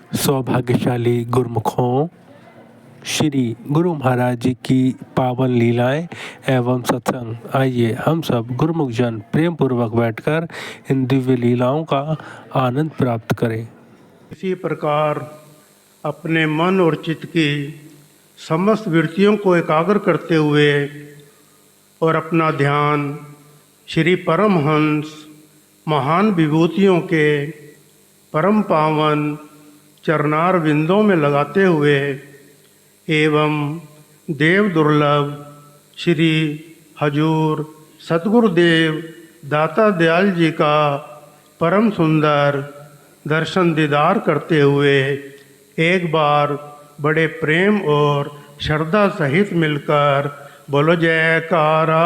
सौभाग्यशाली गुरुमुखों, श्री गुरु महाराज जी की पावन लीलाएं एवं सत्संग, आइए हम सब गुरुमुख जन प्रेम पूर्वक बैठकर इन दिव्य लीलाओं का आनंद प्राप्त करें। इसी प्रकार अपने मन और चित्त की समस्त वृत्तियों को एकाग्र करते हुए और अपना ध्यान श्री परमहंस महान विभूतियों के परम पावन चरणार विंदों में लगाते हुए एवं देव दुर्लभ श्री हजूर सतगुरुदेव दाता दयाल जी का परम सुंदर दर्शन दीदार करते हुए एक बार बड़े प्रेम और श्रद्धा सहित मिलकर बोलो जयकारा।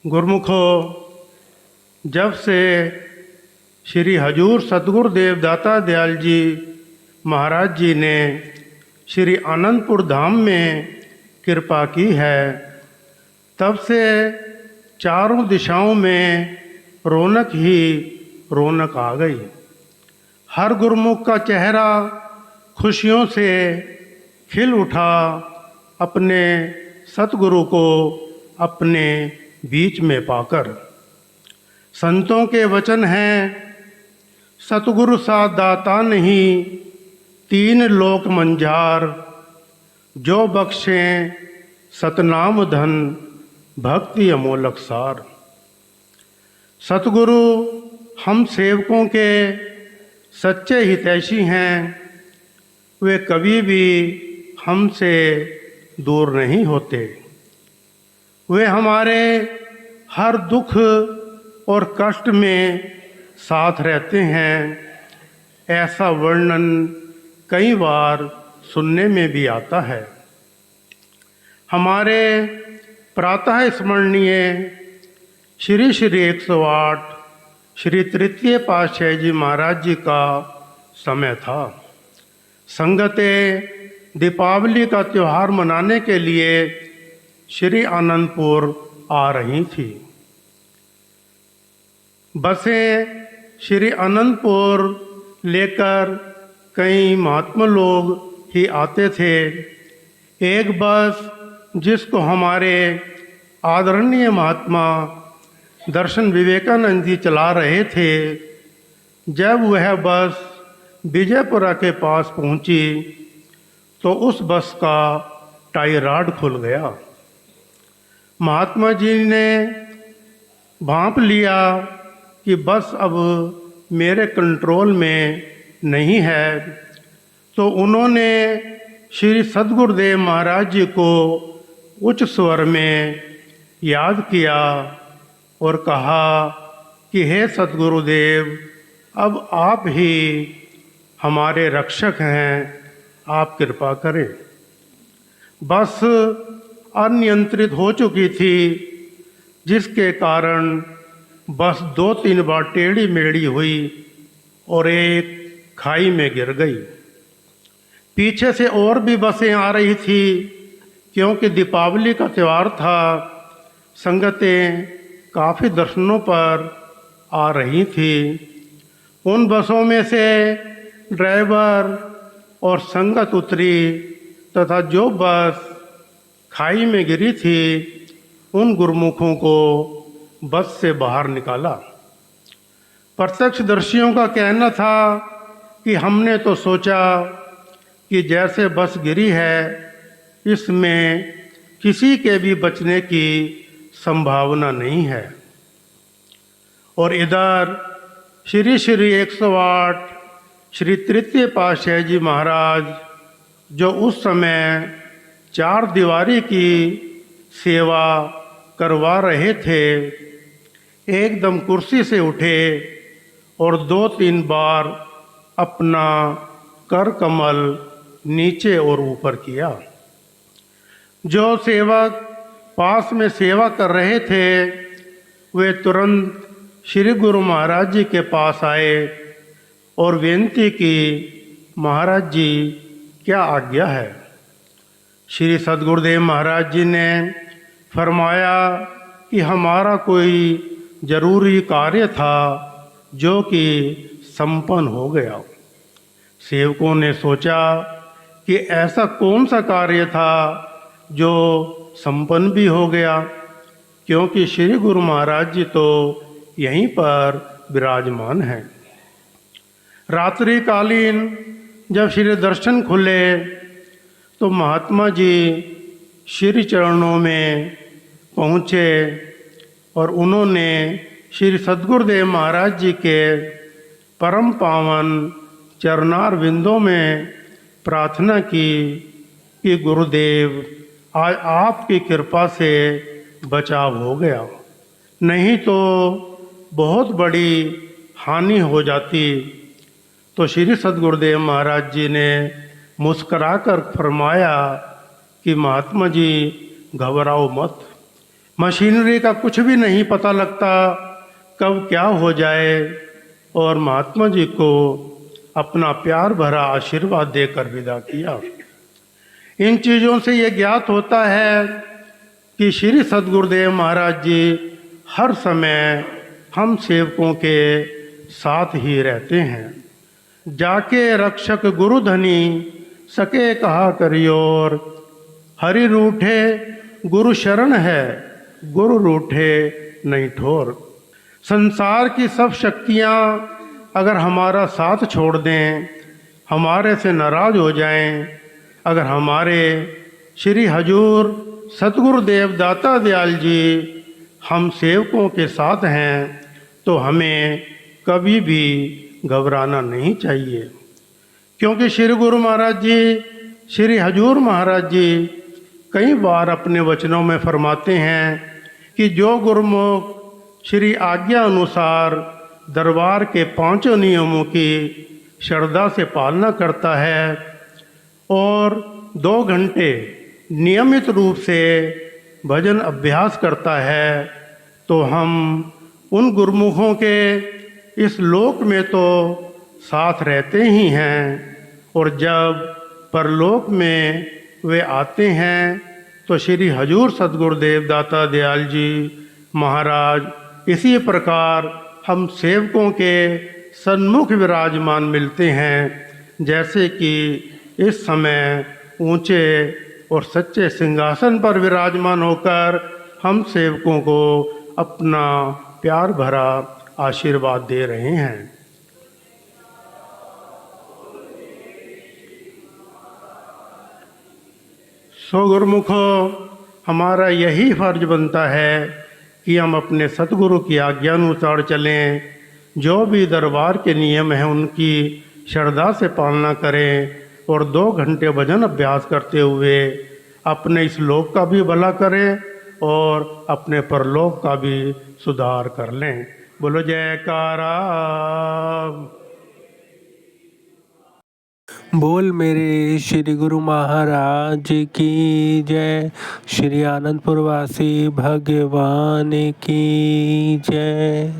गुरुमुखो, जब से श्री हजूर सतगुरुदेव दाता दयाल जी महाराज जी ने श्री आनंदपुर धाम में कृपा की है, तब से चारों दिशाओं में रौनक ही रौनक आ गई। हर गुरुमुख का चेहरा खुशियों से खिल उठा अपने सतगुरु को अपने बीच में पाकर। संतों के वचन हैं, सतगुरु सा दाता नहीं, तीन लोक मंझार, जो बख्शें सतनाम धन, भक्ति अमोलक सार। सतगुरु हम सेवकों के सच्चे हितैषी हैं, वे कभी भी हमसे दूर नहीं होते। वे हमारे हर दुख और कष्ट में साथ रहते हैं, ऐसा वर्णन कई बार सुनने में भी आता है। हमारे प्रातः स्मरणीय श्री श्री 108 श्री तृतीय पातशाही जी महाराज जी का समय था। संगते दीपावली का त्यौहार मनाने के लिए श्री आनंदपुर आ रही थी। बसें श्री आनंदपुर लेकर कई महात्मा लोग ही आते थे। एक बस जिसको हमारे आदरणीय महात्मा दर्शन विवेकानंद जी चला रहे थे, जब वह बस विजयपुरा के पास पहुंची तो उस बस का टायर रॉड खुल गया। महात्मा जी ने भांप लिया कि बस अब मेरे कंट्रोल में नहीं है, तो उन्होंने श्री सतगुरुदेव महाराज जी को उच्च स्वर में याद किया और कहा कि हे सतगुरुदेव, अब आप ही हमारे रक्षक हैं, आप कृपा करें। बस अनियंत्रित हो चुकी थी, जिसके कारण बस 2-3 बार टेढ़ी मेढ़ी हुई और एक खाई में गिर गई। पीछे से और भी बसें आ रही थी, क्योंकि दीपावली का त्यौहार था। संगतें काफ़ी दर्शनों पर आ रही थी। उन बसों में से ड्राइवर और संगत उतरी तथा जो बस खाई में गिरी थी उन गुरुमुखों को बस से बाहर निकाला। प्रत्यक्षदर्शियों का कहना था कि हमने तो सोचा कि जैसे बस गिरी है, इसमें किसी के भी बचने की संभावना नहीं है। और इधर श्री श्री 108 श्री तृतीय पातशाही जी महाराज, जो उस समय 4 दीवारी की सेवा करवा रहे थे, एकदम कुर्सी से उठे और 2-3 बार अपना कर कमल नीचे और ऊपर किया। जो सेवक पास में सेवा कर रहे थे, वे तुरंत श्री गुरु महाराज जी के पास आए और विनती की, महाराज जी क्या आज्ञा है। श्री सतगुरुदेव महाराज जी ने फरमाया कि हमारा कोई जरूरी कार्य था जो कि संपन्न हो गया। सेवकों ने सोचा कि ऐसा कौन सा कार्य था जो संपन्न भी हो गया, क्योंकि श्री गुरु महाराज जी तो यहीं पर विराजमान हैं। रात्रिकालीन जब श्री दर्शन खुले तो महात्मा जी श्री चरणों में पहुँचे और उन्होंने श्री सद्गुरुदेव महाराज जी के परम पावन चरणार विंदों में प्रार्थना की कि गुरुदेव आज आपकी कृपा से बचाव हो गया, नहीं तो बहुत बड़ी हानि हो जाती। तो श्री सद्गुरुदेव महाराज जी ने मुस्कराकर फरमाया कि महात्मा जी घबराओ मत, मशीनरी का कुछ भी नहीं पता लगता कब क्या हो जाए। और महात्मा जी को अपना प्यार भरा आशीर्वाद देकर विदा किया। इन चीज़ों से ये ज्ञात होता है कि श्री सद्गुरुदेव महाराज जी हर समय हम सेवकों के साथ ही रहते हैं। जाके रक्षक गुरु धनी सके कहा करियोर, हरि रूठे गुरु शरण है, गुरु रूठे नहीं ठोर। संसार की सब शक्तियाँ अगर हमारा साथ छोड़ दें, हमारे से नाराज हो जाएं, अगर हमारे श्री हजूर सतगुरुदेव दाता दयाल जी हम सेवकों के साथ हैं, तो हमें कभी भी घबराना नहीं चाहिए। क्योंकि श्री गुरु महाराज जी, श्री हजूर महाराज जी कई बार अपने वचनों में फरमाते हैं कि जो गुरुमुख श्री आज्ञा अनुसार दरबार के 5 नियमों की श्रद्धा से पालना करता है और 2 घंटे नियमित रूप से भजन अभ्यास करता है, तो हम उन गुरुमुखों के इस लोक में तो साथ रहते ही हैं, और जब परलोक में वे आते हैं तो श्री हजूर सतगुरुदेव दाता दयाल जी महाराज इसी प्रकार हम सेवकों के सन्मुख विराजमान मिलते हैं, जैसे कि इस समय ऊंचे और सच्चे सिंहासन पर विराजमान होकर हम सेवकों को अपना प्यार भरा आशीर्वाद दे रहे हैं। सो गुरुमुखो, हमारा यही फर्ज बनता है कि हम अपने सतगुरु की आज्ञानुसार चलें, जो भी दरबार के नियम हैं उनकी श्रद्धा से पालना करें, और 2 घंटे भजन अभ्यास करते हुए अपने इस लोक का भी भला करें और अपने परलोक का भी सुधार कर लें। बोलो जयकारा। बोल मेरे श्री गुरु महाराज की जय। श्री आनंदपुर वासी भगवान की जय।